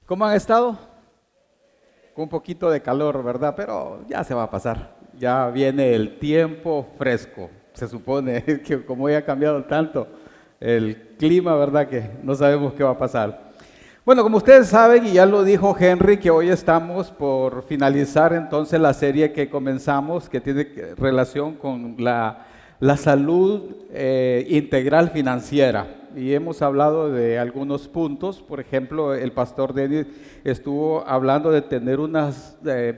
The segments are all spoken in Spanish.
¿Cómo han estado? Con un poquito de calor, ¿verdad? Pero ya se va a pasar. Ya viene el tiempo fresco. Se supone que como ya ha cambiado tanto el clima, ¿verdad? Que no sabemos qué va a pasar. Bueno, como ustedes saben, y ya lo dijo Henry, que hoy estamos por finalizar entonces la serie que comenzamos, que tiene relación con la salud integral financiera. Y hemos hablado de algunos puntos. Por ejemplo, el pastor Denis estuvo hablando de tener una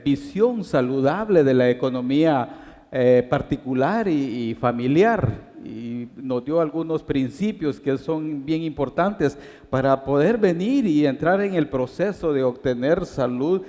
visión saludable de la economía particular y familiar. Y nos dio algunos principios que son bien importantes para poder venir y entrar en el proceso de obtener salud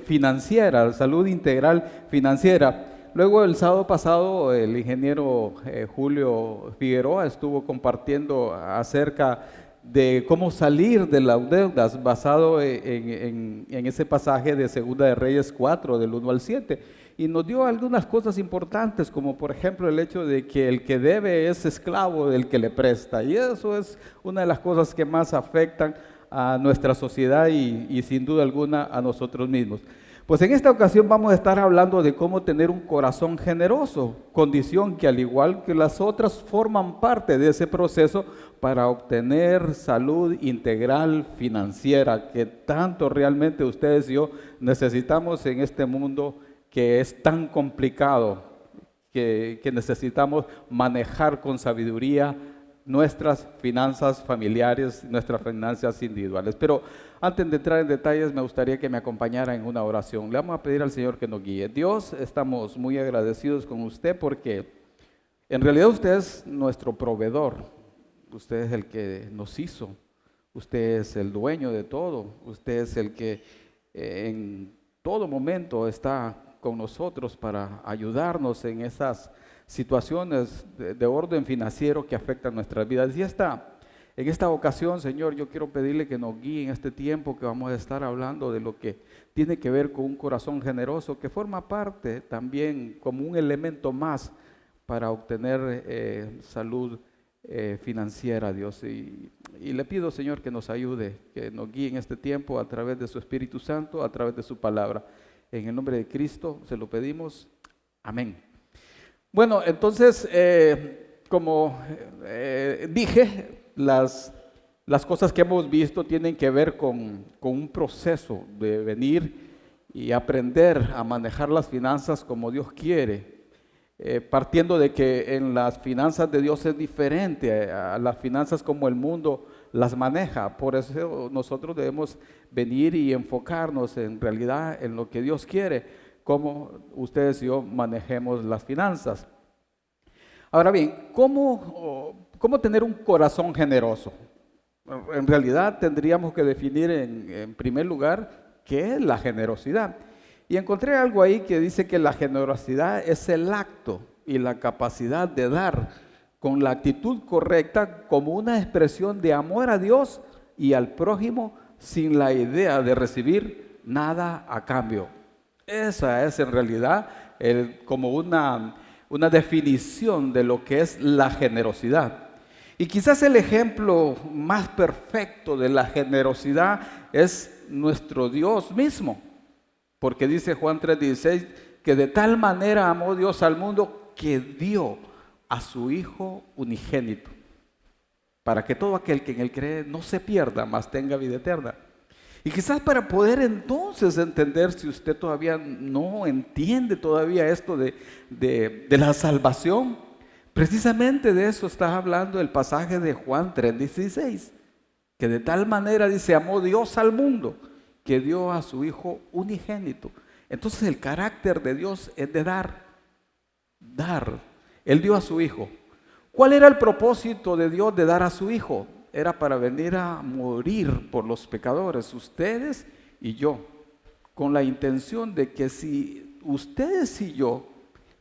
financiera, salud integral financiera. Luego el sábado pasado el ingeniero Julio Figueroa estuvo compartiendo acerca de cómo salir de las deudas basado en ese pasaje de Segunda de Reyes 4 del 1 al 7 y nos dio algunas cosas importantes, como por ejemplo el hecho de que el que debe es esclavo del que le presta, y eso es una de las cosas que más afectan a nuestra sociedad y sin duda alguna a nosotros mismos. Pues en esta ocasión vamos a estar hablando de cómo tener un corazón generoso, condición que al igual que las otras forman parte de ese proceso para obtener salud integral financiera que tanto realmente ustedes y yo necesitamos en este mundo que es tan complicado, que necesitamos manejar con sabiduría nuestras finanzas familiares, nuestras finanzas individuales. Pero antes de entrar en detalles, me gustaría que me acompañara en una oración. Le vamos a pedir al Señor que nos guíe. Dios, estamos muy agradecidos con usted porque en realidad usted es nuestro proveedor. Usted es el que nos hizo. Usted es el dueño de todo. Usted es el que en todo momento está con nosotros para ayudarnos en esas situaciones de orden financiero que afectan nuestras vidas. Y en esta ocasión, Señor, yo quiero pedirle que nos guíe en este tiempo que vamos a estar hablando de lo que tiene que ver con un corazón generoso, que forma parte también como un elemento más para obtener salud financiera, Dios. Y le pido, Señor, que nos ayude, que nos guíe en este tiempo a través de su Espíritu Santo, a través de su palabra. En el nombre de Cristo se lo pedimos. Amén. Bueno, entonces, como dije, las cosas que hemos visto tienen que ver con un proceso de venir y aprender a manejar las finanzas como Dios quiere, partiendo de que en las finanzas de Dios es diferente a las finanzas como el mundo las maneja. Por eso nosotros debemos venir y enfocarnos en realidad en lo que Dios quiere, cómo ustedes y yo manejemos las finanzas. Ahora bien, ¿cómo tener un corazón generoso? En realidad tendríamos que definir en primer lugar qué es la generosidad. Y encontré algo ahí que dice que la generosidad es el acto y la capacidad de dar con la actitud correcta como una expresión de amor a Dios y al prójimo sin la idea de recibir nada a cambio. Esa es en realidad como una definición de lo que es la generosidad. Y quizás el ejemplo más perfecto de la generosidad es nuestro Dios mismo, porque dice Juan 3:16 que de tal manera amó Dios al mundo que dio a su Hijo unigénito, para que todo aquel que en Él cree no se pierda, mas tenga vida eterna. Y quizás para poder entonces entender, si usted todavía no entiende todavía esto de la salvación, precisamente de eso está hablando el pasaje de Juan 3:16, que de tal manera dice, amó Dios al mundo, que dio a su Hijo unigénito. Entonces el carácter de Dios es de dar. Él dio a su Hijo. ¿Cuál era el propósito de Dios de dar a su Hijo? Era para venir a morir por los pecadores, ustedes y yo, con la intención de que si ustedes y yo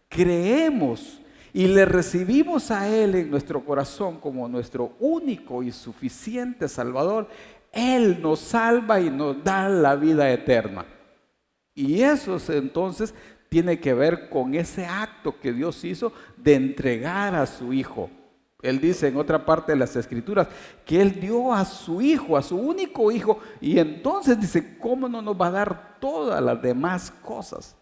creemos y le recibimos a Él en nuestro corazón como nuestro único y suficiente Salvador, Él nos salva y nos da la vida eterna. Y eso entonces tiene que ver con ese acto que Dios hizo de entregar a su Hijo. Él dice en otra parte de las Escrituras que Él dio a su Hijo, a su único Hijo, y entonces dice, ¿cómo no nos va a dar todas las demás cosas?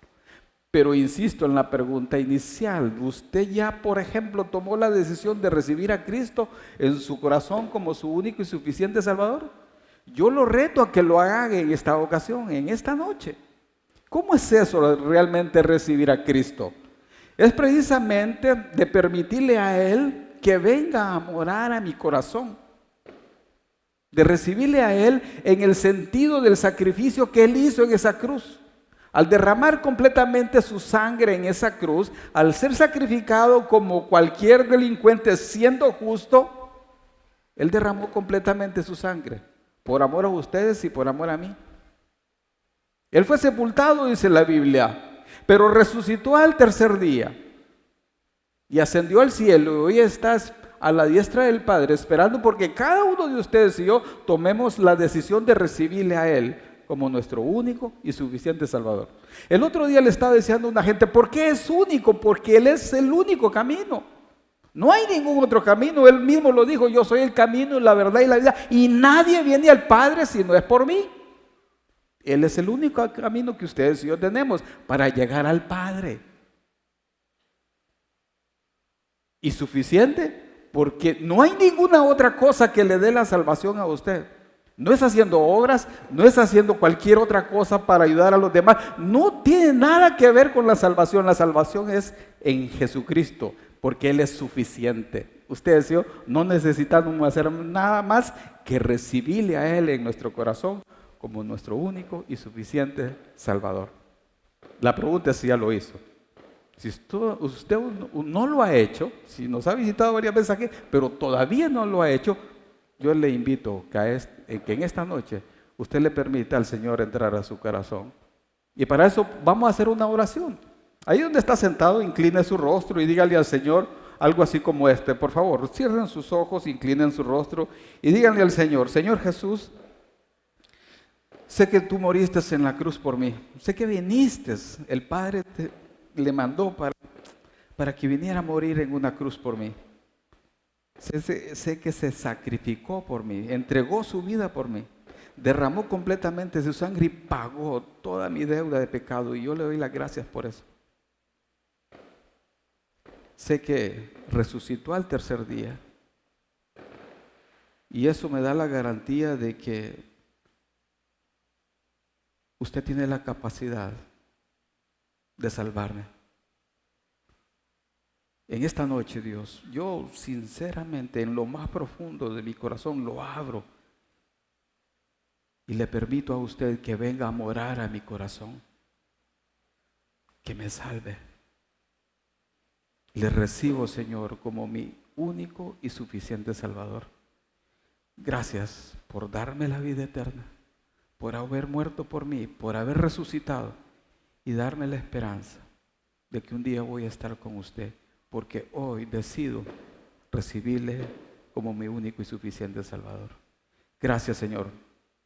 Pero insisto en la pregunta inicial, ¿usted ya, por ejemplo, tomó la decisión de recibir a Cristo en su corazón como su único y suficiente Salvador? Yo lo reto a que lo haga en esta ocasión, en esta noche. ¿Cómo es eso realmente recibir a Cristo? Es precisamente de permitirle a Él que venga a morar a mi corazón, de recibirle a Él en el sentido del sacrificio que Él hizo en esa cruz. Al derramar completamente su sangre en esa cruz, al ser sacrificado como cualquier delincuente siendo justo, Él derramó completamente su sangre, por amor a ustedes y por amor a mí. Él fue sepultado, dice la Biblia, pero resucitó al tercer día y ascendió al cielo, y hoy estás a la diestra del Padre esperando porque cada uno de ustedes y yo tomemos la decisión de recibirle a Él como nuestro único y suficiente Salvador. El otro día le estaba diciendo a una gente, ¿por qué es único? Porque Él es el único camino. No hay ningún otro camino. Él mismo lo dijo, yo soy el camino, la verdad y la vida, y nadie viene al Padre si no es por mí. Él es el único camino que ustedes y yo tenemos para llegar al Padre. Y suficiente, porque no hay ninguna otra cosa que le dé la salvación a usted. No es haciendo obras, no es haciendo cualquier otra cosa para ayudar a los demás. No tiene nada que ver con la salvación. La salvación es en Jesucristo, porque Él es suficiente. Ustedes y yo no necesitamos hacer nada más que recibirle a Él en nuestro corazón como nuestro único y suficiente Salvador. La pregunta es si ya lo hizo. Si usted no lo ha hecho, si nos ha visitado varias veces aquí, pero todavía no lo ha hecho, yo le invito que en esta noche usted le permita al Señor entrar a su corazón. Y para eso vamos a hacer una oración. Ahí donde está sentado, incline su rostro y dígale al Señor algo así como este. Por favor, cierren sus ojos, inclinen su rostro y díganle al Señor, Señor Jesús, sé que tú moriste en la cruz por mí. Sé que viniste, el Padre le mandó para que viniera a morir en una cruz por mí. Sé que se sacrificó por mí, entregó su vida por mí, derramó completamente su sangre y pagó toda mi deuda de pecado, y yo le doy las gracias por eso. Sé que resucitó al tercer día y eso me da la garantía de que usted tiene la capacidad de salvarme. En esta noche, Dios, yo sinceramente en lo más profundo de mi corazón lo abro y le permito a usted que venga a morar a mi corazón, que me salve. Le recibo, Señor, como mi único y suficiente Salvador. Gracias por darme la vida eterna, por haber muerto por mí, por haber resucitado y darme la esperanza de que un día voy a estar con usted, porque hoy decido recibirle como mi único y suficiente Salvador. Gracias, Señor,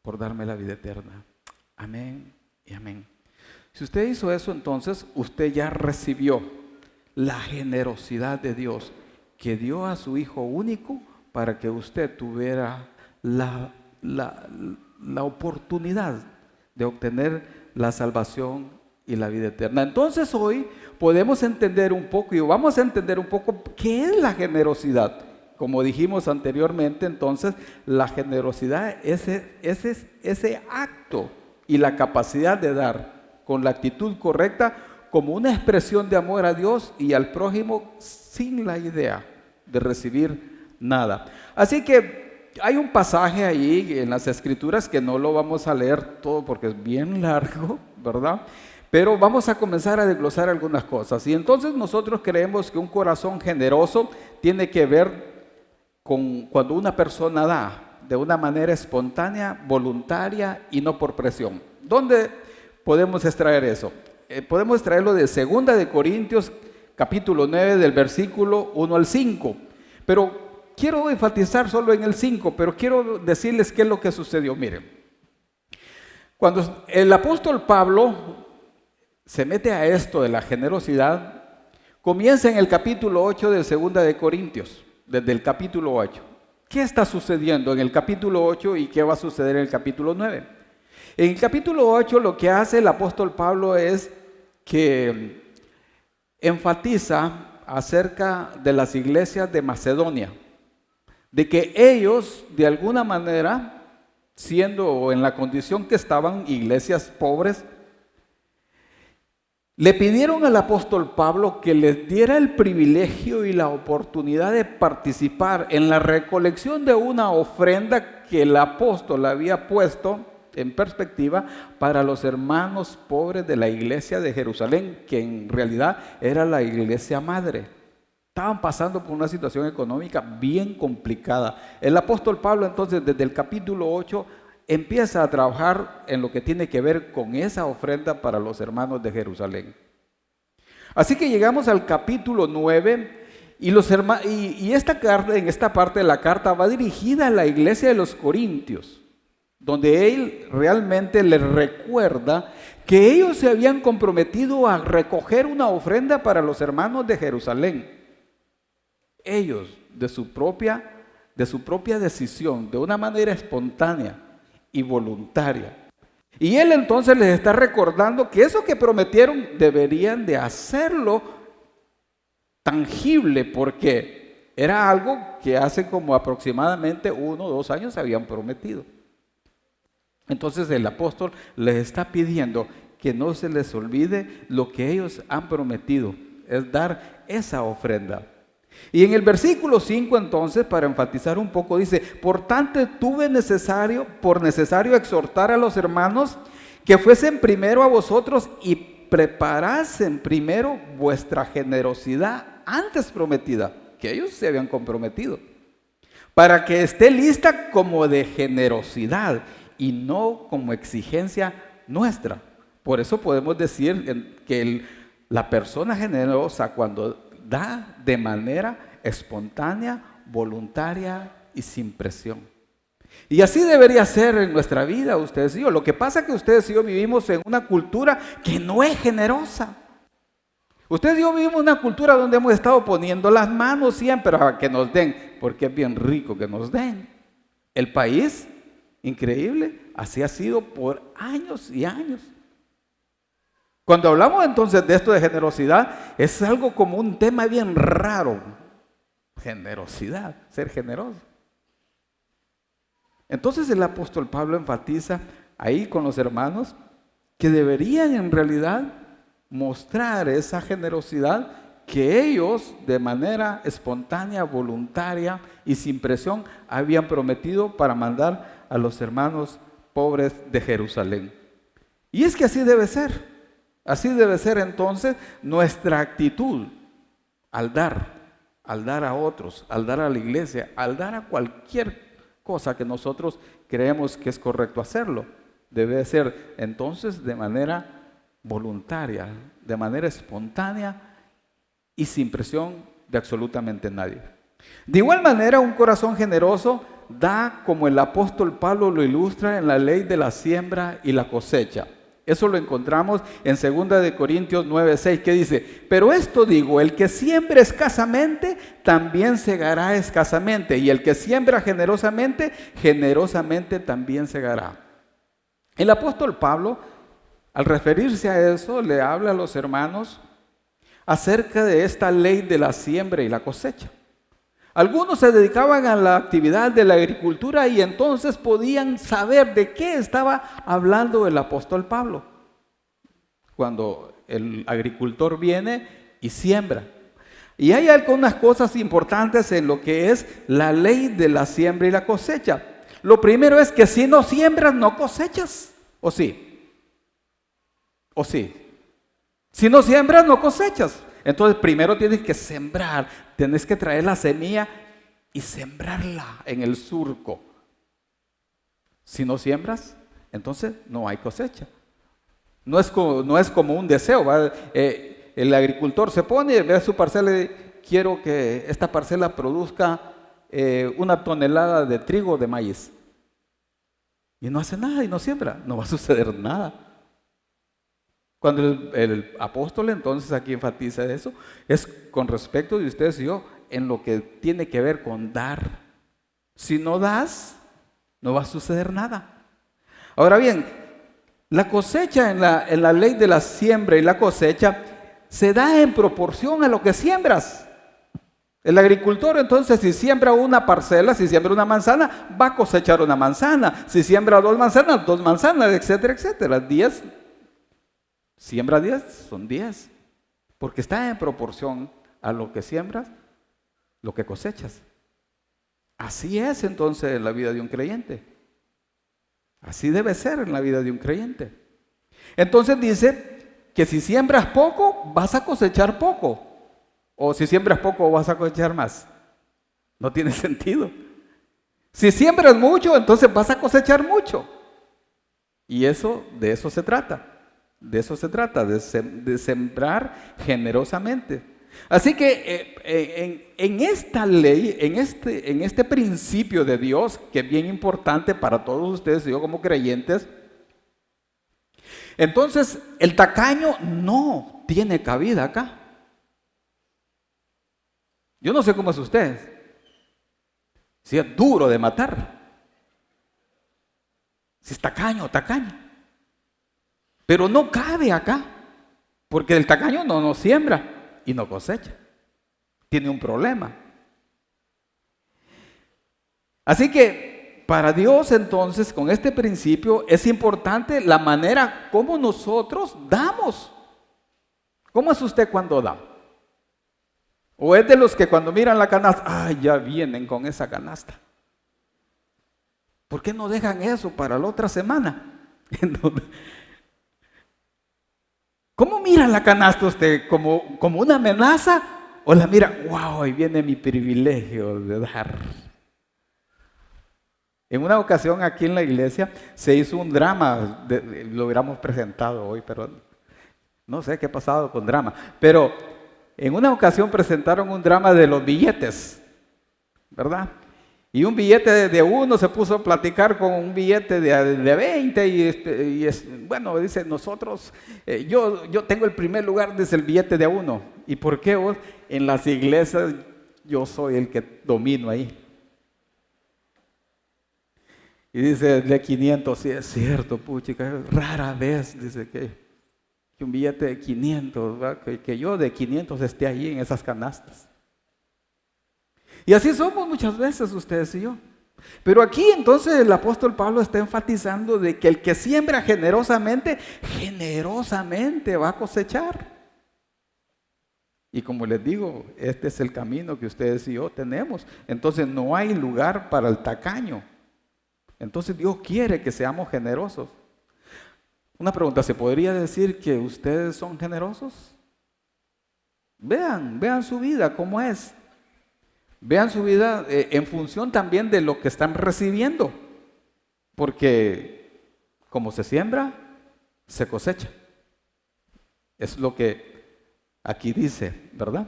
por darme la vida eterna. Amén y amén. Si usted hizo eso, entonces usted ya recibió la generosidad de Dios que dio a su Hijo único para que usted tuviera la oportunidad de obtener la salvación y la vida eterna. Entonces hoy podemos entender un poco y vamos a entender un poco qué es la generosidad. Como dijimos anteriormente, entonces la generosidad es ese acto y la capacidad de dar con la actitud correcta como una expresión de amor a Dios y al prójimo sin la idea de recibir nada. Así que hay un pasaje ahí en las Escrituras que no lo vamos a leer todo porque es bien largo, ¿verdad? Pero vamos a comenzar a desglosar algunas cosas. Y entonces nosotros creemos que un corazón generoso tiene que ver con cuando una persona da de una manera espontánea, voluntaria y no por presión. ¿Dónde podemos extraer eso? Podemos extraerlo de 2 de Corintios, capítulo 9, del versículo 1 al 5. Pero quiero enfatizar solo en el 5, pero quiero decirles qué es lo que sucedió. Miren, cuando el apóstol Pablo se mete a esto de la generosidad, comienza en el capítulo 8 de 2 de Corintios. desde el capítulo 8. ¿Qué está sucediendo en el capítulo 8 y qué va a suceder en el capítulo 9? En el capítulo 8 lo que hace el apóstol Pablo es que enfatiza acerca de las iglesias de Macedonia, de que ellos de alguna manera, siendo en la condición que estaban iglesias pobres, le pidieron al apóstol Pablo que les diera el privilegio y la oportunidad de participar en la recolección de una ofrenda que el apóstol había puesto en perspectiva para los hermanos pobres de la iglesia de Jerusalén, que en realidad era la iglesia madre. Estaban pasando por una situación económica bien complicada. El apóstol Pablo entonces desde el capítulo 8 empieza a trabajar en lo que tiene que ver con esa ofrenda para los hermanos de Jerusalén. Así que llegamos al capítulo 9 y esta carta, en esta parte de la carta va dirigida a la iglesia de los Corintios, donde él realmente les recuerda que ellos se habían comprometido a recoger una ofrenda para los hermanos de Jerusalén. Ellos, de su propia decisión, de una manera espontánea y voluntaria. Y él entonces les está recordando que eso que prometieron deberían de hacerlo tangible, porque era algo que hace como aproximadamente 1 o 2 años habían prometido. Entonces el apóstol les está pidiendo que no se les olvide lo que ellos han prometido, es dar esa ofrenda. Y en el versículo 5 entonces, para enfatizar un poco, dice: por tanto tuve por necesario exhortar a los hermanos que fuesen primero a vosotros y preparasen primero vuestra generosidad antes prometida, que ellos se habían comprometido, para que esté lista como de generosidad y no como exigencia nuestra. Por eso podemos decir que la persona generosa, cuando da de manera espontánea, voluntaria y sin presión. Y así debería ser en nuestra vida, ustedes y yo. Lo que pasa es que ustedes y yo vivimos en una cultura que no es generosa. Ustedes y yo vivimos en una cultura donde hemos estado poniendo las manos siempre a que nos den, porque es bien rico que nos den. El país, increíble, así ha sido por años y años. Cuando hablamos entonces de esto de generosidad, es algo como un tema bien raro. Generosidad, ser generoso. Entonces el apóstol Pablo enfatiza ahí con los hermanos que deberían en realidad mostrar esa generosidad que ellos de manera espontánea, voluntaria y sin presión habían prometido para mandar a los hermanos pobres de Jerusalén. Y es que así debe ser. Así debe ser entonces nuestra actitud al dar a otros, al dar a la iglesia, al dar a cualquier cosa que nosotros creemos que es correcto hacerlo. Debe ser entonces de manera voluntaria, de manera espontánea y sin presión de absolutamente nadie. De igual manera, un corazón generoso da, como el apóstol Pablo lo ilustra en la ley de la siembra y la cosecha. Eso lo encontramos en 2 Corintios 9:6, que dice: pero esto digo, el que siembra escasamente, también segará escasamente, y el que siembra generosamente, generosamente también segará. El apóstol Pablo, al referirse a eso, le habla a los hermanos acerca de esta ley de la siembra y la cosecha. Algunos se dedicaban a la actividad de la agricultura y entonces podían saber de qué estaba hablando el apóstol Pablo. Cuando el agricultor viene y siembra. Y hay algunas cosas importantes en lo que es la ley de la siembra y la cosecha. Lo primero es que si no siembras, no cosechas. ¿O sí? ¿O sí? Si no siembras, no cosechas. Entonces primero tienes que sembrar, tienes que traer la semilla y sembrarla en el surco. Si no siembras, entonces no hay cosecha. No es como un deseo, ¿va? El agricultor se pone, ve su parcela y dice: quiero que esta parcela produzca 1 tonelada de trigo o de maíz. Y no hace nada y no siembra, no va a suceder nada. Cuando el apóstol entonces aquí enfatiza eso, es con respecto de ustedes y yo, en lo que tiene que ver con dar. Si no das, no va a suceder nada. Ahora bien, la cosecha en la ley de la siembra y la cosecha se da en proporción a lo que siembras. El agricultor, entonces, si siembra una parcela, si siembra una manzana, va a cosechar una manzana. Si siembra dos manzanas, etcétera, etcétera. 10, siembra 10, son 10. Porque está en proporción a lo que siembras, lo que cosechas. Así es entonces en la vida de un creyente. Así debe ser en la vida de un creyente. Entonces dice que si siembras poco, vas a cosechar poco. O si siembras poco, vas a cosechar más. No tiene sentido. Si siembras mucho, entonces vas a cosechar mucho. Y de eso se trata. De eso se trata, de sembrar generosamente. Así que en esta ley, en este principio de Dios, que es bien importante para todos ustedes y yo como creyentes, entonces el tacaño no tiene cabida acá. Yo no sé cómo es usted, si es duro de matar, si es tacaño, pero no cabe acá, porque el tacaño no siembra y no cosecha, tiene un problema. Así que para Dios entonces, con este principio, es importante la manera como nosotros damos. ¿Cómo es usted cuando da? ¿O es de los que cuando miran la canasta, ay, ya vienen con esa canasta? ¿Por qué no dejan eso para la otra semana? ¿Cómo mira la canasta usted? ¿Como una amenaza? ¿O la mira, wow, ahí viene mi privilegio de dar? En una ocasión aquí en la iglesia se hizo un drama, lo hubiéramos presentado hoy, pero no sé qué ha pasado con drama. Pero en una ocasión presentaron un drama de los billetes, ¿verdad? Y un billete de 1 se puso a platicar con un billete de 20 bueno, dice, nosotros, yo tengo el primer lugar desde el billete de 1. ¿Y por qué vos? En las iglesias yo soy el que domino ahí. Y dice, de 500, sí es cierto, puchica, rara vez, dice que un billete de 500, que yo de 500 esté ahí en esas canastas. Y así somos muchas veces ustedes y yo. Pero aquí entonces el apóstol Pablo está enfatizando de que el que siembra generosamente, generosamente va a cosechar. Y como les digo, este es el camino que ustedes y yo tenemos. Entonces no hay lugar para el tacaño. Entonces Dios quiere que seamos generosos. Una pregunta, ¿se podría decir que ustedes son generosos? Vean su vida, cómo es. Vean su vida en función también de lo que están recibiendo. Porque como se siembra, se cosecha. Es lo que aquí dice, ¿verdad?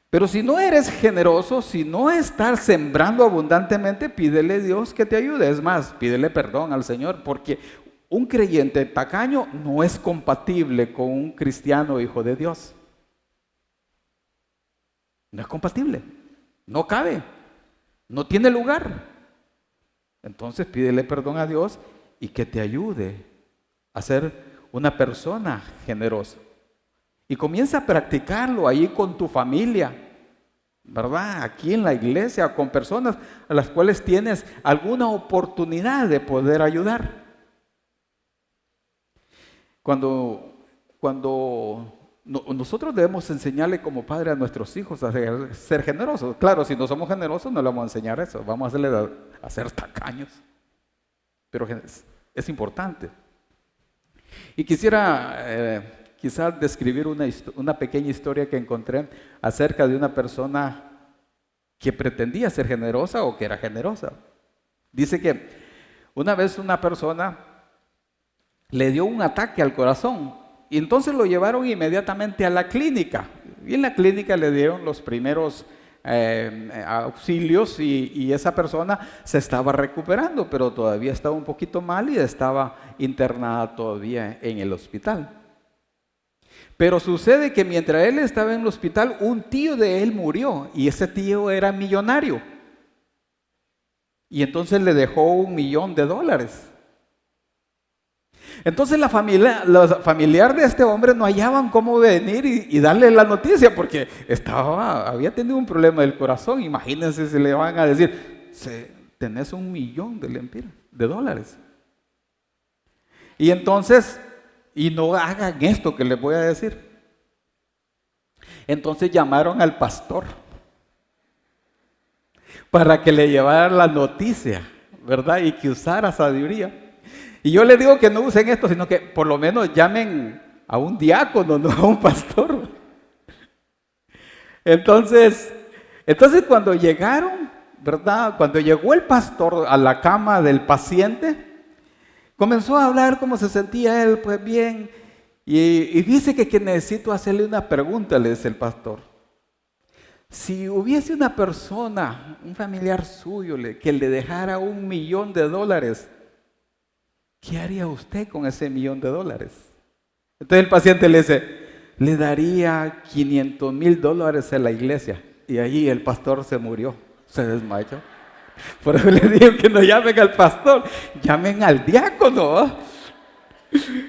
Pero si no eres generoso, si no estás sembrando abundantemente, pídele a Dios que te ayude. Es más, pídele perdón al Señor, porque un creyente tacaño no es compatible con un cristiano hijo de Dios. No es compatible, no cabe, no tiene lugar. Entonces pídele perdón a Dios y que te ayude a ser una persona generosa. Y comienza a practicarlo ahí con tu familia, ¿verdad? Aquí en la iglesia, con personas a las cuales tienes alguna oportunidad de poder ayudar. Cuando nosotros debemos enseñarle como padre a nuestros hijos a ser generosos. Claro, si no somos generosos no le vamos a enseñar eso, vamos a hacerle a ser tacaños. Pero es importante. Y quisiera quizás describir una pequeña historia que encontré acerca de una persona que pretendía ser generosa o que era generosa. Dice que una vez una persona le dio un ataque al corazón y entonces lo llevaron inmediatamente a la clínica. Y en la clínica le dieron los primeros auxilios y esa persona se estaba recuperando, pero todavía estaba un poquito mal y estaba internada todavía en el hospital. Pero sucede que mientras él estaba en el hospital, un tío de él murió y ese tío era millonario. Y entonces le dejó $1,000,000. Entonces los familiares de este hombre no hallaban cómo venir y darle la noticia porque había tenido un problema del corazón. Imagínense si le van a decir, tenés $1,000,000. Y entonces, y no hagan esto que les voy a decir. Entonces llamaron al pastor para que le llevara la noticia, ¿verdad? Y que usara sabiduría. Y yo les digo que no usen esto, sino que por lo menos llamen a un diácono, no a un pastor. Entonces cuando llegaron, ¿verdad? Cuando llegó el pastor a la cama del paciente, comenzó a hablar cómo se sentía él, pues bien. Y dice que necesito hacerle una pregunta, le dice el pastor. Si hubiese una persona, un familiar suyo, que le dejara $1,000,000, ¿qué haría usted con ese $1,000,000? Entonces el paciente le dice, le daría $500,000 a la iglesia. Y ahí el pastor se murió, se desmayó. Por eso le digo que no llamen al pastor, llamen al diácono, ¿eh?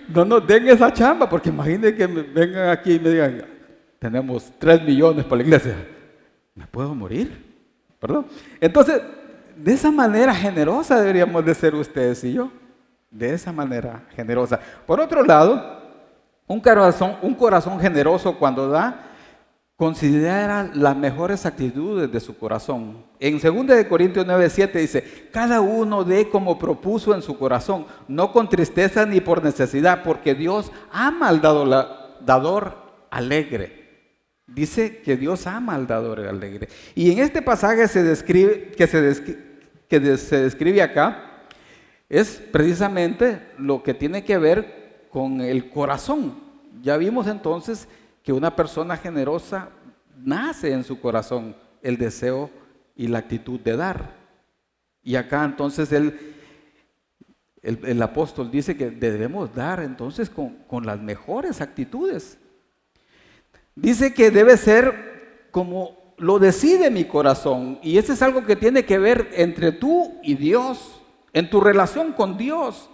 No nos den esa chamba, porque imagínense que vengan aquí y me digan, tenemos 3 millones para la iglesia. ¿Me puedo morir? ¿Perdón? Entonces, de esa manera generosa deberíamos de ser ustedes y yo. De esa manera generosa. Por otro lado, un corazón generoso cuando da, considera las mejores actitudes de su corazón. En 2 Corintios 9:7 dice, cada uno dé como propuso en su corazón, no con tristeza ni por necesidad, porque Dios ama al dador alegre. Dice que Dios ama al dador alegre. Y en este pasaje se describe acá, es precisamente lo que tiene que ver con el corazón. Ya vimos entonces que una persona generosa nace en su corazón el deseo y la actitud de dar. Y acá entonces el apóstol dice que debemos dar entonces con las mejores actitudes. Dice que debe ser como lo decide mi corazón. Y eso es algo que tiene que ver entre tú y Dios, en tu relación con Dios.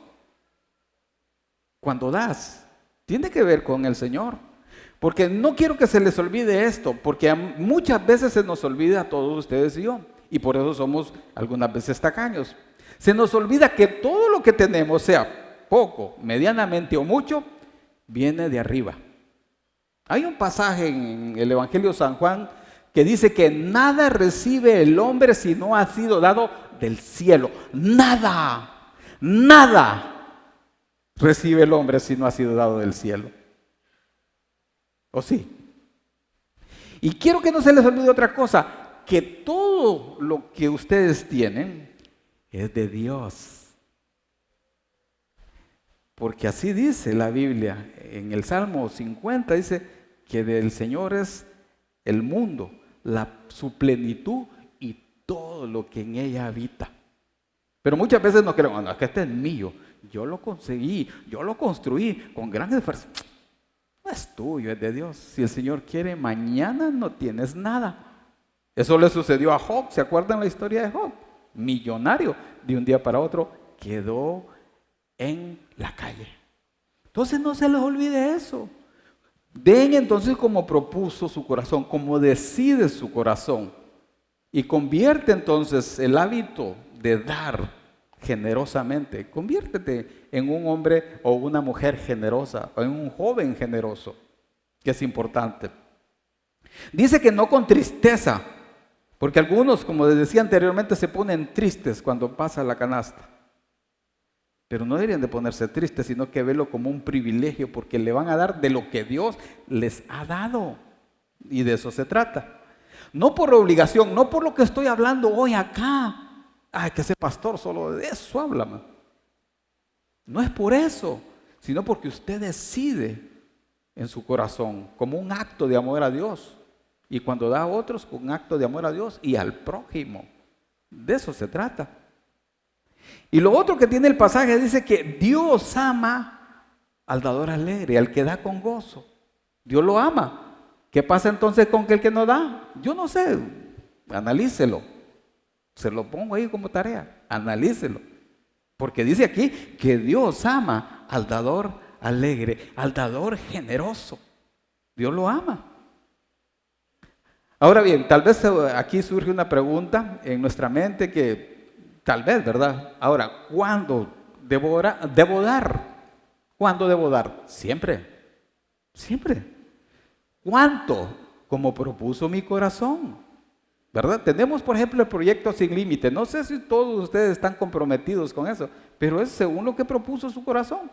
Cuando das, tiene que ver con el Señor. Porque no quiero que se les olvide esto, porque muchas veces se nos olvida a todos ustedes y yo. Y por eso somos algunas veces tacaños. Se nos olvida que todo lo que tenemos, sea poco, medianamente o mucho, viene de arriba. Hay un pasaje en el Evangelio de San Juan que dice que nada recibe el hombre si no ha sido dado del cielo. Nada, nada recibe el hombre si no ha sido dado del cielo. ¿O sí? Y quiero que no se les olvide otra cosa, que todo lo que ustedes tienen es de Dios. Porque así dice la Biblia, en el Salmo 50 dice que del Señor es el mundo, su plenitud y todo lo que en ella habita. Pero muchas veces nos creemos, no, es que este es mío, yo lo conseguí, yo lo construí con gran esfuerzo. No es tuyo, es de Dios. Si el Señor quiere, mañana no tienes nada. Eso le sucedió a Job, ¿se acuerdan la historia de Job? Millonario, de un día para otro quedó en la calle. Entonces no se les olvide eso. Den entonces como propuso su corazón, como decide su corazón, y convierte entonces el hábito de dar generosamente. Conviértete en un hombre o una mujer generosa, o en un joven generoso, que es importante. Dice que no con tristeza, porque algunos, como les decía anteriormente, se ponen tristes cuando pasa la canasta. Pero no deberían de ponerse tristes, sino que verlo como un privilegio, porque le van a dar de lo que Dios les ha dado. Y de eso se trata. No por obligación, no por lo que estoy hablando hoy acá. Ay, que ese pastor solo de eso habla. No es por eso, sino porque usted decide en su corazón como un acto de amor a Dios. Y cuando da a otros, con un acto de amor a Dios y al prójimo. De eso se trata. Y lo otro que tiene el pasaje dice que Dios ama al dador alegre, al que da con gozo. Dios lo ama. ¿Qué pasa entonces con el que no da? Yo no sé, analícelo. Se lo pongo ahí como tarea, analícelo. Porque dice aquí que Dios ama al dador alegre, al dador generoso. Dios lo ama. Ahora bien, tal vez aquí surge una pregunta en nuestra mente que tal vez, ¿verdad? Ahora, ¿cuándo debo dar? ¿Cuándo debo dar? Siempre, siempre. ¿Cuánto? Como propuso mi corazón, ¿verdad? Tenemos, por ejemplo, el proyecto Sin Límite. No sé si todos ustedes están comprometidos con eso, pero es según lo que propuso su corazón.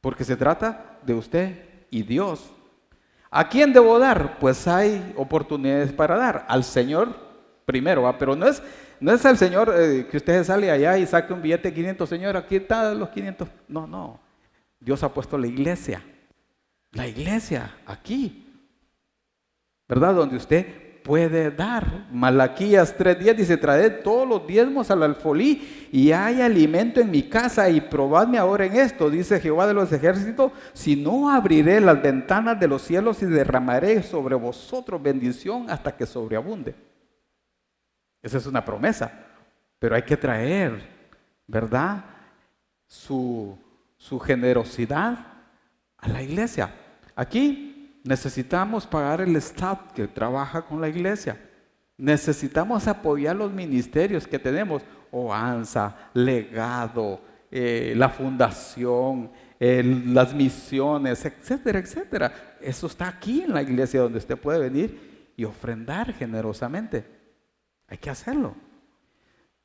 Porque se trata de usted y Dios. ¿A quién debo dar? Pues hay oportunidades para dar. Al Señor primero, ¿va? Pero no es al Señor que usted sale allá y saque un billete de 500. Señor, aquí están los 500. No, no. Dios ha puesto la iglesia. La iglesia aquí, ¿verdad? Donde usted puede dar. Malaquías 3:10 dice: traed todos los diezmos al alfolí y hay alimento en mi casa, y probadme ahora en esto, dice Jehová de los ejércitos, si no abriré las ventanas de los cielos y derramaré sobre vosotros bendición hasta que sobreabunde. Esa es una promesa, pero hay que traer, ¿verdad?, su generosidad a la iglesia. Aquí necesitamos pagar el staff que trabaja con la iglesia. Necesitamos apoyar los ministerios que tenemos: OANSA, Legado, la fundación, las misiones, etcétera, etcétera. Eso está aquí en la iglesia, donde usted puede venir y ofrendar generosamente. Hay que hacerlo.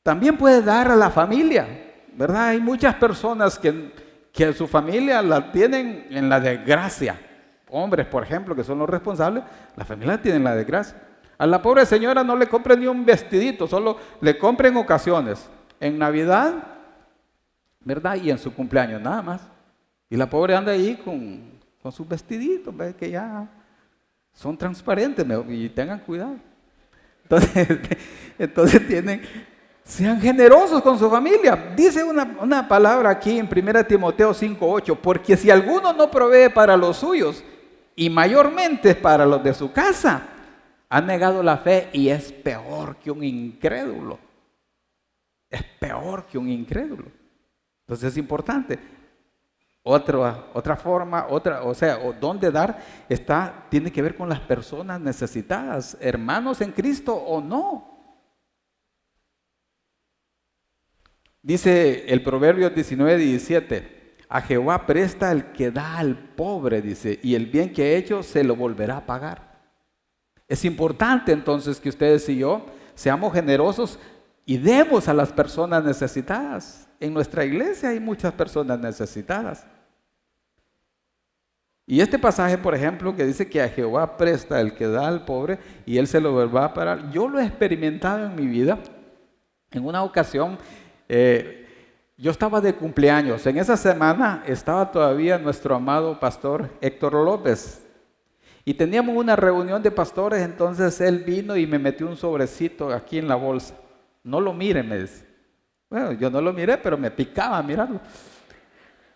También puede dar a la familia, ¿verdad? Hay muchas personas que su familia la tienen en la desgracia. Hombres, por ejemplo, que son los responsables, la familia tiene la desgracia. A la pobre señora no le compren ni un vestidito, solo le compren ocasiones. En Navidad, ¿verdad? Y en su cumpleaños, nada más. Y la pobre anda ahí con sus vestiditos, ¿ves? Que ya son transparentes, y tengan cuidado. Entonces sean generosos con su familia. Dice una palabra aquí en 1 Timoteo 5:8: porque si alguno no provee para los suyos, y mayormente para los de su casa, ha negado la fe y es peor que un incrédulo. Es peor que un incrédulo. Entonces es importante. Otra forma, dónde dar tiene que ver con las personas necesitadas, hermanos en Cristo o no. Dice el Proverbio 19:17: a Jehová presta el que da al pobre, dice, y el bien que ha hecho se lo volverá a pagar. Es importante entonces que ustedes y yo seamos generosos y demos a las personas necesitadas. En nuestra iglesia hay muchas personas necesitadas. Y este pasaje, por ejemplo, que dice que a Jehová presta el que da al pobre y él se lo volverá a pagar, yo lo he experimentado en mi vida. En una ocasión, yo estaba de cumpleaños. En esa semana estaba todavía nuestro amado pastor Héctor López. Y teníamos una reunión de pastores, entonces él vino y me metió un sobrecito aquí en la bolsa. No lo mire, me dice. Bueno, yo no lo miré, pero me picaba mirarlo.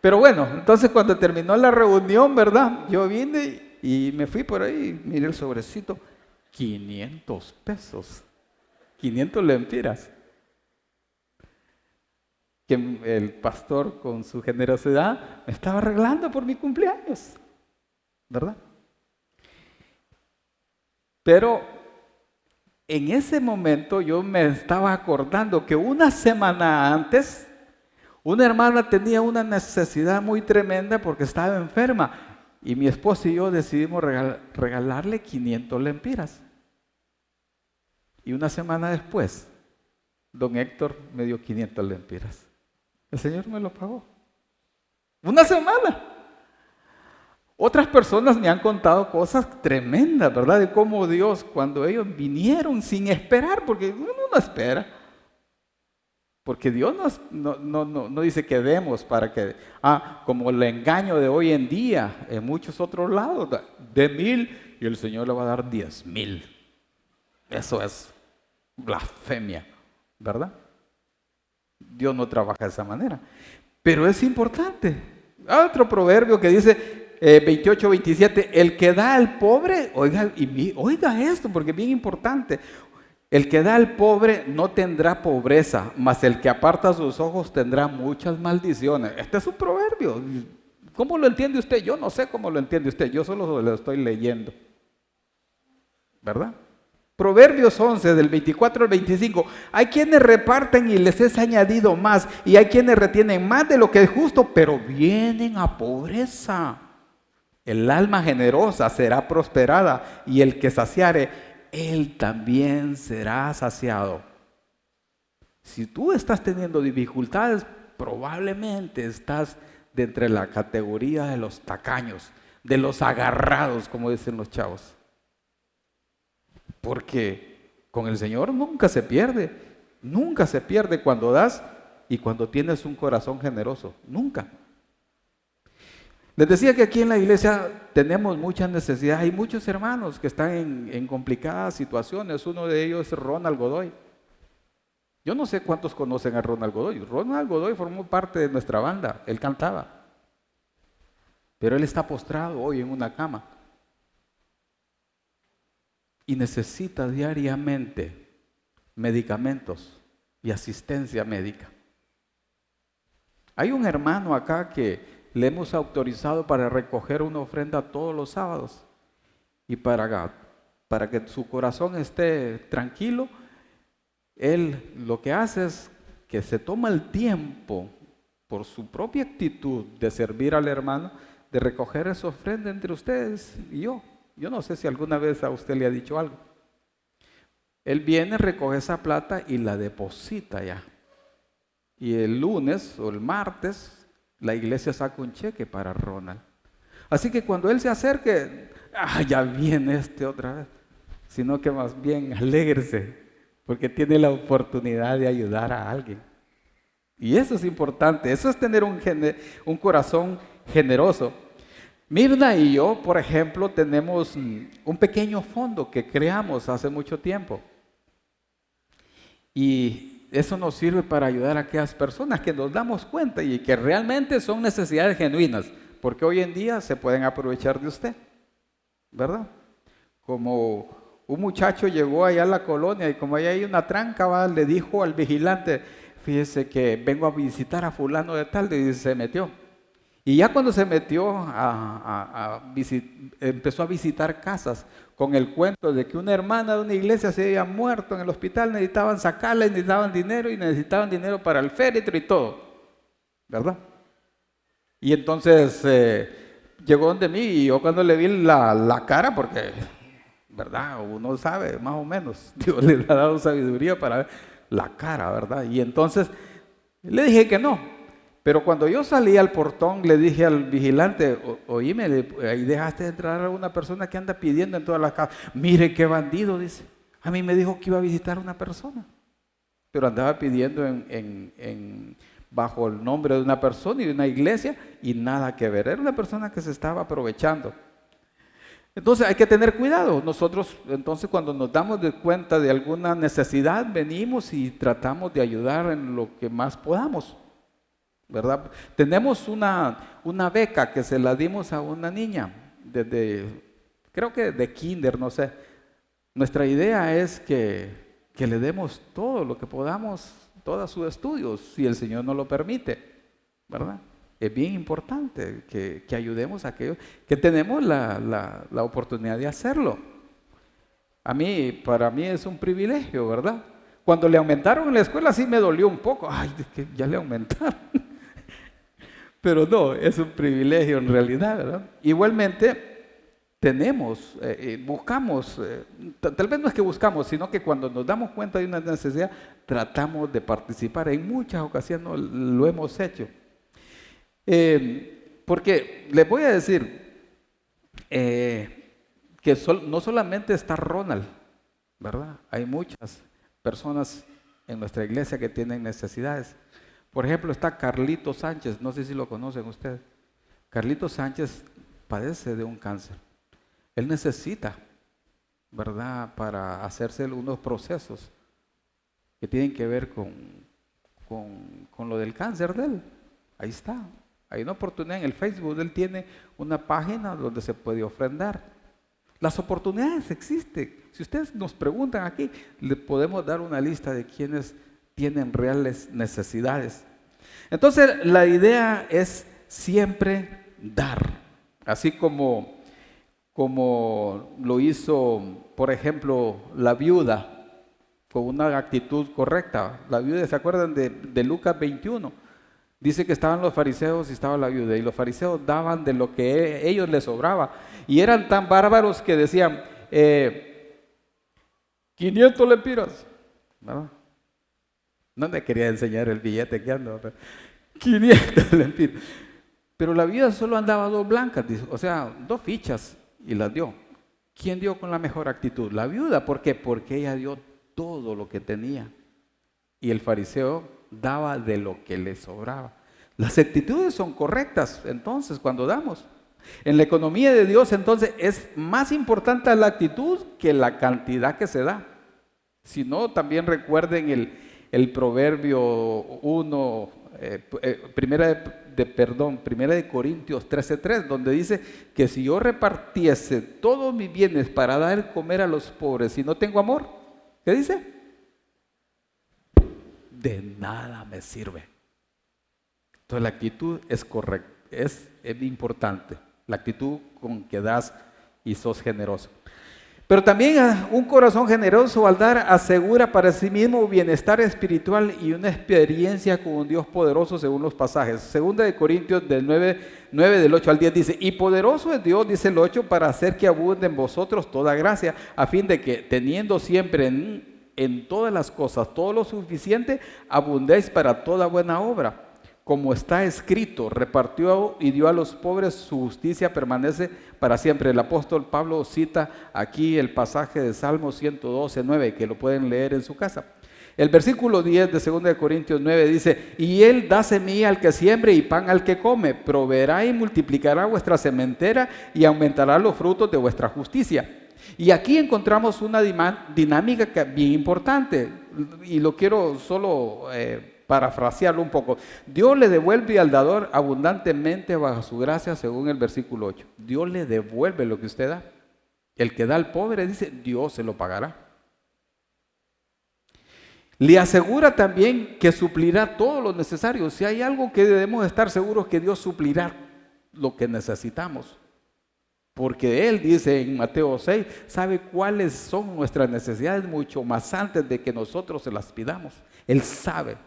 Pero bueno, entonces cuando terminó la reunión, ¿verdad? Yo vine y me fui por ahí, miré el sobrecito. 500 pesos. 500 lempiras. Que el pastor, con su generosidad, me estaba arreglando por mi cumpleaños, ¿verdad? Pero en ese momento yo me estaba acordando que una semana antes una hermana tenía una necesidad muy tremenda porque estaba enferma, y mi esposa y yo decidimos regalarle 500 lempiras. Y una semana después, don Héctor me dio 500 lempiras. El Señor me lo pagó. Una semana. Otras personas me han contado cosas tremendas, ¿verdad? De cómo Dios, cuando ellos vinieron sin esperar, porque uno no espera. Porque Dios no dice que demos para que, como el engaño de hoy en día, en muchos otros lados, de 1,000 y el Señor le va a dar 10,000. Eso es blasfemia, ¿verdad? Dios no trabaja de esa manera. Pero es importante. Otro proverbio que dice: 28, 27, el que da al pobre, oiga esto, porque es bien importante. El que da al pobre no tendrá pobreza, mas el que aparta sus ojos tendrá muchas maldiciones. Este es un proverbio. ¿Cómo lo entiende usted? Yo no sé cómo lo entiende usted, yo solo lo estoy leyendo. ¿Verdad? Proverbios 11, del 24 al 25. Hay quienes reparten y les es añadido más, y hay quienes retienen más de lo que es justo, pero vienen a pobreza. El alma generosa será prosperada, y el que saciare, él también será saciado. Si tú estás teniendo dificultades, probablemente estás de entre la categoría de los tacaños, de los agarrados, como dicen los chavos. Porque con el Señor nunca se pierde cuando das y cuando tienes un corazón generoso, nunca. Les decía que aquí en la iglesia tenemos muchas necesidades, hay muchos hermanos que están en complicadas situaciones, uno de ellos es Ronald Godoy. Yo no sé cuántos conocen a Ronald Godoy. Ronald Godoy formó parte de nuestra banda, él cantaba, pero él está postrado hoy en una cama y necesita diariamente medicamentos y asistencia médica. Hay un hermano acá que le hemos autorizado para recoger una ofrenda todos los sábados y para que su corazón esté tranquilo, él lo que hace es que se toma el tiempo por su propia actitud de servir al hermano, de recoger esa ofrenda entre ustedes y yo. Yo no sé si alguna vez a usted le ha dicho algo. Él viene, recoge esa plata y la deposita ya. Y el lunes o el martes la iglesia saca un cheque para Ronald. Así que cuando él se acerque, ya viene otra vez. Sino que más bien alégrese, porque tiene la oportunidad de ayudar a alguien. Y eso es importante, eso es tener un corazón generoso. Mirna y yo, por ejemplo, tenemos un pequeño fondo que creamos hace mucho tiempo. Y eso nos sirve para ayudar a aquellas personas que nos damos cuenta y que realmente son necesidades genuinas, porque hoy en día se pueden aprovechar de usted, ¿verdad? Como un muchacho llegó allá a la colonia y como allá hay una tranca, le dijo al vigilante, fíjese que vengo a visitar a fulano de tal, y se metió. Y ya cuando se metió empezó a visitar casas con el cuento de que una hermana de una iglesia se había muerto en el hospital, necesitaban sacarla, necesitaban dinero para el féretro y todo, ¿verdad? Y entonces llegó donde mí y yo cuando le vi la cara, porque, ¿verdad? Uno sabe más o menos, Dios le ha dado sabiduría para ver la cara, ¿verdad? Y entonces le dije que no. Pero cuando yo salí al portón, le dije al vigilante, oíme, ahí dejaste de entrar a una persona que anda pidiendo en todas las casas. Mire qué bandido, dice. A mí me dijo que iba a visitar a una persona, pero andaba pidiendo bajo el nombre de una persona y de una iglesia y nada que ver. Era una persona que se estaba aprovechando. Entonces hay que tener cuidado. Nosotros, entonces, cuando nos damos de cuenta de alguna necesidad, venimos y tratamos de ayudar en lo que más podamos, ¿verdad? Tenemos una beca que se la dimos a una niña, creo que de kinder, no sé. Nuestra idea es que le demos todo lo que podamos, todos sus estudios, si el Señor nos lo permite, ¿verdad? Es bien importante que ayudemos a aquellos que tenemos la oportunidad de hacerlo. Para mí es un privilegio, ¿verdad? Cuando le aumentaron en la escuela sí me dolió un poco, es que ya le aumentaron. Pero no, es un privilegio en realidad, ¿verdad? Igualmente, buscamos, tal vez no es que buscamos, sino que cuando nos damos cuenta de una necesidad, tratamos de participar. En muchas ocasiones lo hemos hecho. Porque les voy a decir que no solamente está Ronald, ¿verdad? Hay muchas personas en nuestra iglesia que tienen necesidades. Por ejemplo, está Carlito Sánchez, no sé si lo conocen ustedes. Carlito Sánchez padece de un cáncer. Él necesita, ¿verdad?, para hacerse unos procesos que tienen que ver con lo del cáncer de él. Ahí está. Hay una oportunidad en el Facebook, él tiene una página donde se puede ofrendar. Las oportunidades existen. Si ustedes nos preguntan aquí, le podemos dar una lista de quienes tienen reales necesidades. Entonces, la idea es siempre dar, así como lo hizo, por ejemplo, la viuda, con una actitud correcta. La viuda, ¿se acuerdan de Lucas 21? Dice que estaban los fariseos y estaba la viuda, y los fariseos daban de lo que a ellos les sobraba, y eran tan bárbaros que decían, 500 lempiras, ¿verdad? No me quería enseñar el billete que ando, pero 500 lempiras. Pero la viuda solo andaba 2 blancas, o sea, 2 fichas, y las dio. ¿Quién dio con la mejor actitud? La viuda. ¿Por qué? Porque ella dio todo lo que tenía. Y el fariseo daba de lo que le sobraba. Las actitudes son correctas, entonces, cuando damos. En la economía de Dios, entonces, es más importante la actitud que la cantidad que se da. Si no, también recuerden el Proverbio 1, Primera de Corintios 13:3, donde dice que si yo repartiese todos mis bienes para dar comer a los pobres y no tengo amor, ¿qué dice? De nada me sirve. Entonces la actitud es correcta, es importante, la actitud con que das y sos generoso. Pero también un corazón generoso al dar asegura para sí mismo bienestar espiritual y una experiencia con un Dios poderoso, según los pasajes. Segunda de Corintios del 9 del 8 al 10 dice, y poderoso es Dios, dice el 8, para hacer que abunde en vosotros toda gracia, a fin de que teniendo siempre en todas las cosas todo lo suficiente, abundéis para toda buena obra. Como está escrito, repartió y dio a los pobres, su justicia permanece para siempre. El apóstol Pablo cita aquí el pasaje de Salmo 112:9, que lo pueden leer en su casa. El versículo 10 de 2 de Corintios 9 dice, y él da semilla al que siembre y pan al que come, proveerá y multiplicará vuestra sementera y aumentará los frutos de vuestra justicia. Y aquí encontramos una dinámica bien importante, y lo quiero solo parafrasearlo un poco. Dios le devuelve al dador abundantemente bajo su gracia, según el versículo 8. Dios le devuelve lo que usted da. El que da al pobre, dice, Dios se lo pagará. Le asegura también que suplirá todo lo necesario. Si hay algo que debemos estar seguros, que Dios suplirá lo que necesitamos. Porque Él dice en Mateo 6, sabe cuáles son nuestras necesidades mucho más antes de que nosotros se las pidamos. Él sabe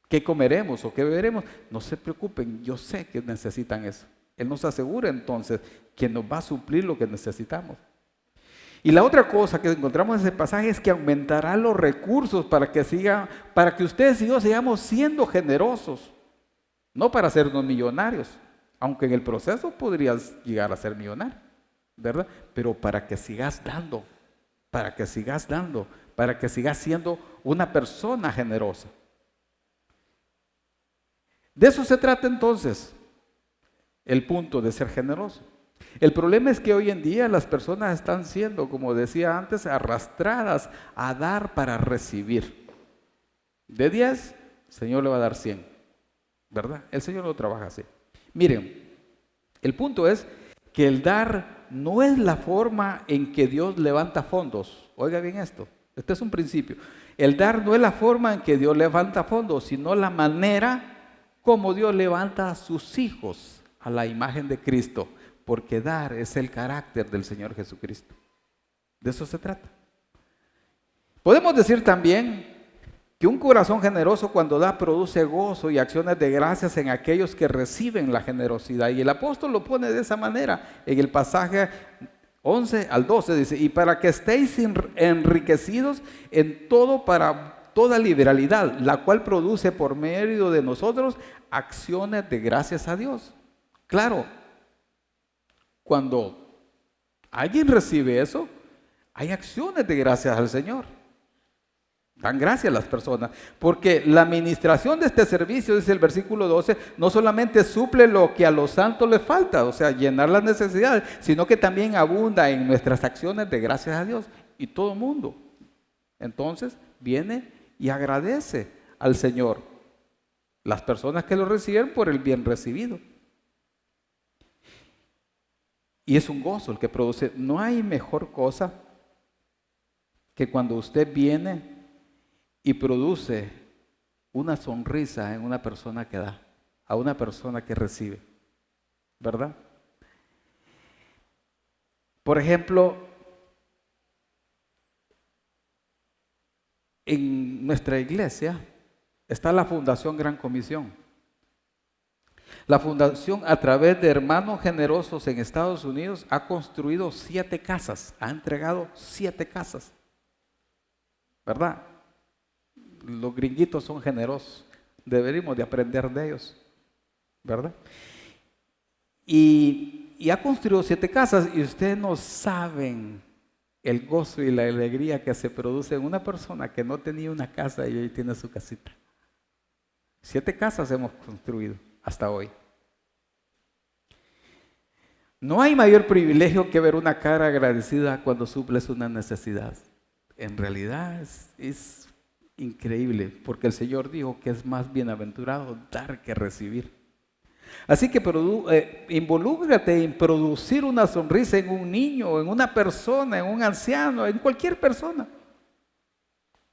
qué comeremos o qué beberemos. No se preocupen, yo sé que necesitan eso. Él nos asegura entonces que nos va a suplir lo que necesitamos. Y la otra cosa que encontramos en ese pasaje es que aumentará los recursos para que ustedes y yo sigamos siendo generosos, no para hacernos millonarios, aunque en el proceso podrías llegar a ser millonario, ¿verdad? Pero para que sigas dando, para que sigas siendo una persona generosa. De eso se trata entonces el punto de ser generoso. El problema es que hoy en día las personas están siendo, como decía antes, arrastradas a dar para recibir. De 10, el Señor le va a dar 100, ¿verdad? El Señor no trabaja así. Miren, el punto es que el dar no es la forma en que Dios levanta fondos. Oiga bien esto, este es un principio. El dar no es la forma en que Dios levanta fondos, sino la manera como Dios levanta a sus hijos a la imagen de Cristo, porque dar es el carácter del Señor Jesucristo. De eso se trata. Podemos decir también que un corazón generoso cuando da produce gozo y acciones de gracias en aquellos que reciben la generosidad. Y el apóstol lo pone de esa manera en el pasaje 11 al 12, dice, y para que estéis enriquecidos en todo para toda liberalidad, la cual produce por medio de nosotros acciones de gracias a Dios. Claro, cuando alguien recibe eso, hay acciones de gracias al Señor. Dan gracias a las personas, porque la administración de este servicio, dice el versículo 12, no solamente suple lo que a los santos les falta, o sea, llenar las necesidades, sino que también abunda en nuestras acciones de gracias a Dios. Y todo mundo, entonces, viene y agradece al Señor las personas que lo reciben por el bien recibido. Y es un gozo el que produce. No hay mejor cosa que cuando usted viene y produce una sonrisa en una persona que da, a una persona que recibe, ¿verdad? Por ejemplo, en nuestra iglesia está la Fundación Gran Comisión. La fundación, a través de hermanos generosos en Estados Unidos, ha construido 7 casas, ha entregado 7 casas, ¿verdad? Los gringuitos son generosos, deberíamos de aprender de ellos, ¿verdad? Y ha construido 7 casas y ustedes no saben el gozo y la alegría que se produce en una persona que no tenía una casa y hoy tiene su casita. 7 casas hemos construido hasta hoy. No hay mayor privilegio que ver una cara agradecida cuando suples una necesidad. En realidad es increíble, porque el Señor dijo que es más bienaventurado dar que recibir. Así que involúcrate en producir una sonrisa en un niño, en una persona, en un anciano, en cualquier persona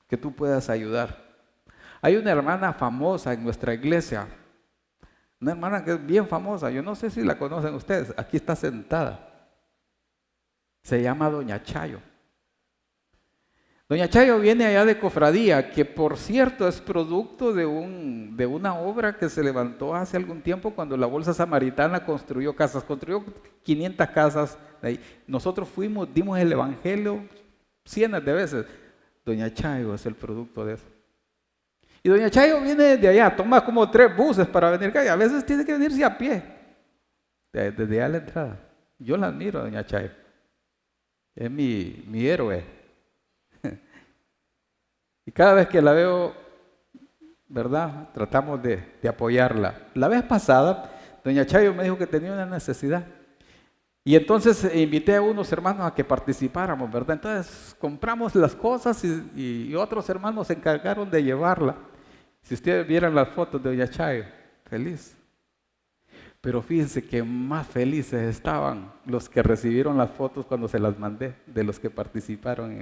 que tú puedas ayudar. Hay una hermana famosa en nuestra iglesia, una hermana que es bien famosa, yo no sé si la conocen ustedes, aquí está sentada. Se llama Doña Chayo. Doña Chayo viene allá de Cofradía, que por cierto es producto de una obra que se levantó hace algún tiempo cuando la Bolsa Samaritana construyó casas, construyó 500 casas. De ahí. Nosotros fuimos, dimos el evangelio cientos de veces. Doña Chayo es el producto de eso. Y Doña Chayo viene de allá, toma como 3 buses para venir acá, y a veces tiene que venirse a pie, desde allá a la entrada. Yo la admiro, Doña Chayo. Es mi héroe. Y cada vez que la veo, ¿verdad? Tratamos de apoyarla. La vez pasada, Doña Chayo me dijo que tenía una necesidad. Y entonces invité a unos hermanos a que participáramos, ¿verdad? Entonces compramos las cosas y otros hermanos se encargaron de llevarla. Si ustedes vieran las fotos de Doña Chayo, feliz. Pero fíjense que más felices estaban los que recibieron las fotos cuando se las mandé, de los que participaron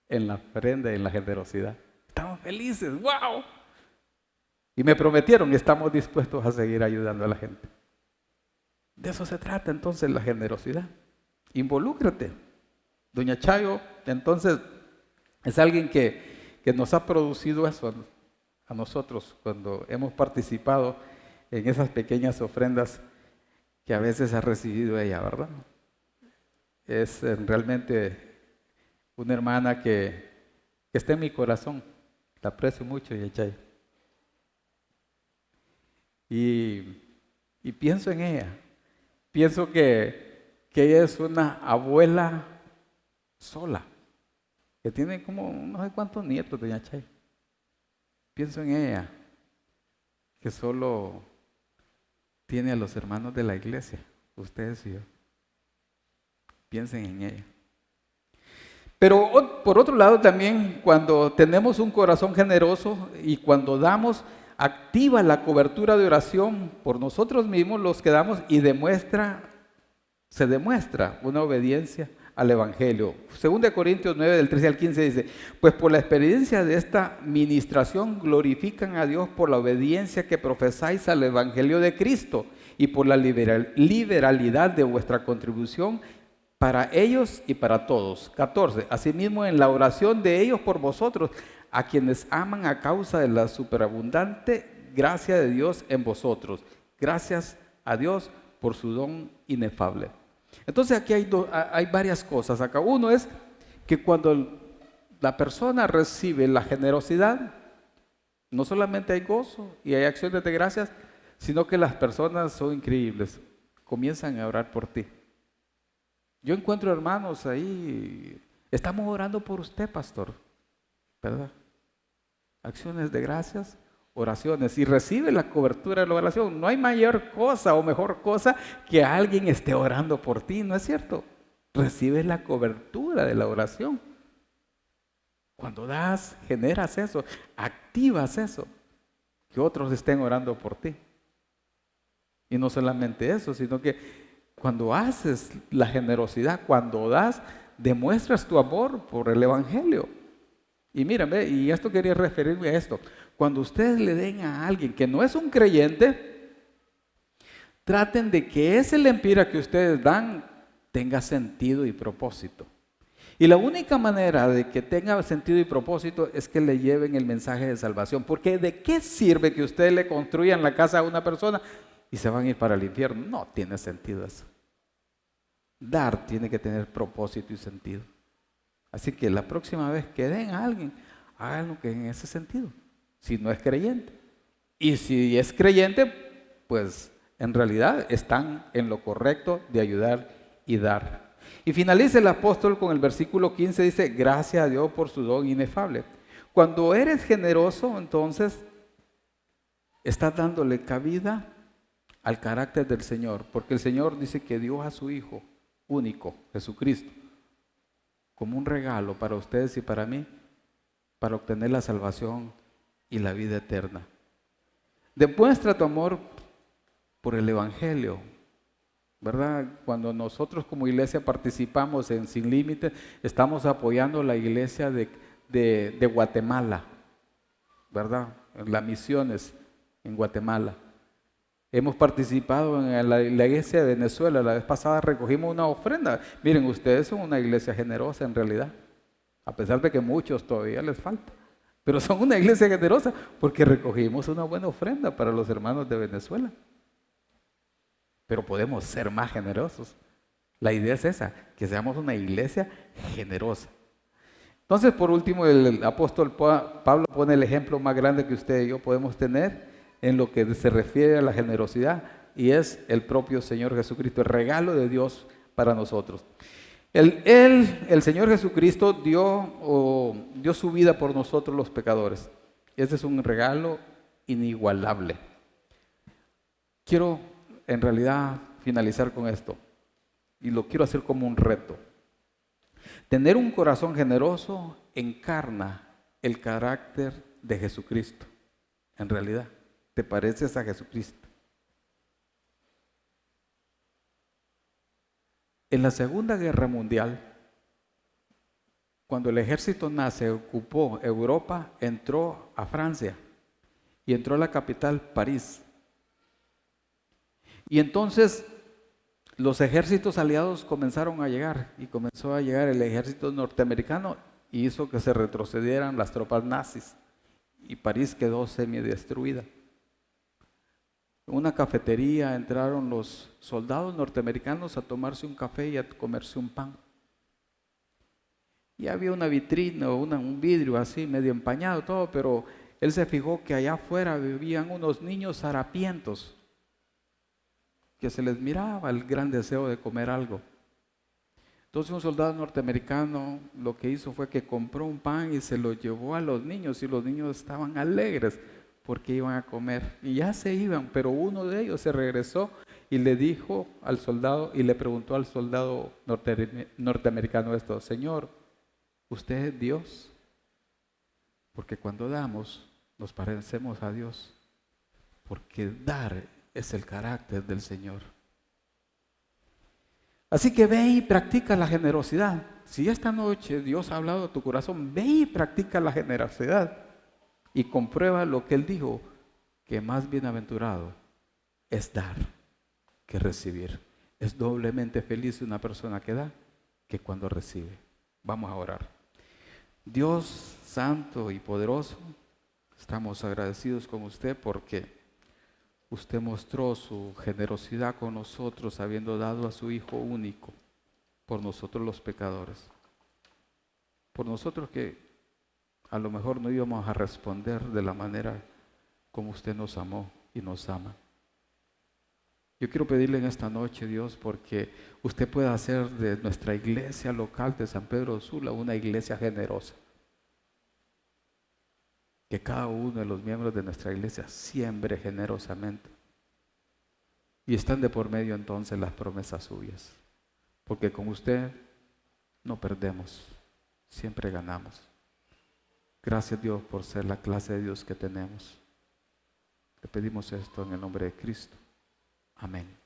en la ofrenda y en la generosidad. Estaban felices, ¡wow! Y me prometieron y estamos dispuestos a seguir ayudando a la gente. De eso se trata entonces la generosidad. Involúcrate. Doña Chayo, entonces, es alguien que nos ha producido eso a nosotros cuando hemos participado en esas pequeñas ofrendas que a veces ha recibido ella, ¿verdad? Es realmente una hermana que está en mi corazón. La aprecio mucho, Doña Chayo. Y pienso en ella. Pienso que ella es una abuela sola, que tiene como no sé cuántos nietos, Doña Chayo. Pienso en ella, que solo tiene a los hermanos de la iglesia, ustedes y yo. Piensen en ella. Pero por otro lado también, cuando tenemos un corazón generoso y cuando damos, activa la cobertura de oración por nosotros mismos, los que damos, y se demuestra una obediencia al Evangelio. 2 Corintios 9, del 13 al 15 dice, pues por la experiencia de esta ministración glorifican a Dios por la obediencia que profesáis al Evangelio de Cristo y por la liberalidad de vuestra contribución para ellos y para todos. 14. Asimismo, en la oración de ellos por vosotros, a quienes aman a causa de la superabundante gracia de Dios en vosotros. Gracias a Dios por su don inefable. Entonces aquí hay varias cosas acá. Uno es que cuando la persona recibe la generosidad, no solamente hay gozo y hay acciones de gracias, sino que las personas son increíbles. Comienzan a orar por ti. Yo encuentro hermanos ahí, estamos orando por usted, pastor, ¿verdad? Acciones de gracias, oraciones, y recibe la cobertura de la oración. No hay mayor cosa o mejor cosa que alguien esté orando por ti, ¿no es cierto? Recibes la cobertura de la oración. Cuando das, generas eso, activas eso. que otros estén orando por ti. Y no solamente eso, sino que cuando haces la generosidad, cuando das, demuestras tu amor por el Evangelio. Y mírame, y esto quería referirme a esto. Cuando ustedes le den a alguien que no es un creyente, traten de que ese lempira que ustedes dan tenga sentido y propósito. Y la única manera de que tenga sentido y propósito es que le lleven el mensaje de salvación. Porque ¿de qué sirve que ustedes le construyan la casa a una persona y se van a ir para el infierno? No tiene sentido eso. Dar tiene que tener propósito y sentido. Así que la próxima vez que den a alguien, háganlo que en ese sentido, si no es creyente. Y si es creyente, pues en realidad están en lo correcto de ayudar y dar. Y finaliza el apóstol con el versículo 15, dice, gracias a Dios por su don inefable. Cuando eres generoso, entonces, estás dándole cabida al carácter del Señor, porque el Señor dice que dio a su Hijo único, Jesucristo, como un regalo para ustedes y para mí, para obtener la salvación y la vida eterna. Demuestra tu amor por el Evangelio, ¿verdad? Cuando nosotros como iglesia participamos en Sin Límites, estamos apoyando la iglesia de Guatemala, ¿verdad? En las misiones en Guatemala. Hemos participado en la iglesia de Venezuela. La vez pasada recogimos una ofrenda. Miren, ustedes son una iglesia generosa en realidad, a pesar de que muchos todavía les falta. Pero son una iglesia generosa porque recogimos una buena ofrenda para los hermanos de Venezuela. Pero podemos ser más generosos. La idea es esa, que seamos una iglesia generosa. Entonces, por último, el apóstol Pablo pone el ejemplo más grande que usted y yo podemos tener en lo que se refiere a la generosidad, y es el propio Señor Jesucristo, el regalo de Dios para nosotros. El Señor Jesucristo dio su vida por nosotros los pecadores. Este es un regalo inigualable. Quiero en realidad finalizar con esto, y lo quiero hacer como un reto. Tener un corazón generoso encarna el carácter de Jesucristo. En realidad, te pareces a Jesucristo. En la Segunda Guerra Mundial, cuando el ejército nazi ocupó Europa, entró a Francia y entró a la capital, París. Y entonces los ejércitos aliados comenzaron a llegar, y comenzó a llegar el ejército norteamericano y hizo que se retrocedieran las tropas nazis, y París quedó semidestruida. En una cafetería entraron los soldados norteamericanos a tomarse un café y a comerse un pan. Y había una vitrina o un vidrio así medio empañado todo, pero él se fijó que allá afuera vivían unos niños harapientos, que se les miraba el gran deseo de comer algo. Entonces un soldado norteamericano lo que hizo fue que compró un pan y se lo llevó a los niños, y los niños estaban alegres porque iban a comer, y ya se iban, pero uno de ellos se regresó y le dijo al soldado, y le preguntó al soldado norteamericano esto: Señor, ¿usted es Dios? Porque cuando damos nos parecemos a Dios, porque dar es el carácter del Señor. Así que ve y practica la generosidad. Si esta noche Dios ha hablado a tu corazón, ve y practica la generosidad y comprueba lo que Él dijo, que más bienaventurado es dar que recibir. Es doblemente feliz una persona que da que cuando recibe. Vamos a orar. Dios santo y poderoso, estamos agradecidos con usted porque usted mostró su generosidad con nosotros, habiendo dado a su Hijo único por nosotros los pecadores. Por nosotros que a lo mejor no íbamos a responder de la manera como usted nos amó y nos ama. Yo quiero pedirle en esta noche, Dios, porque usted pueda hacer de nuestra iglesia local de San Pedro Sula una iglesia generosa. Que cada uno de los miembros de nuestra iglesia siembre generosamente. Y están de por medio entonces las promesas suyas. Porque con usted no perdemos, siempre ganamos. Gracias, Dios, por ser la clase de Dios que tenemos. Le pedimos esto en el nombre de Cristo. Amén.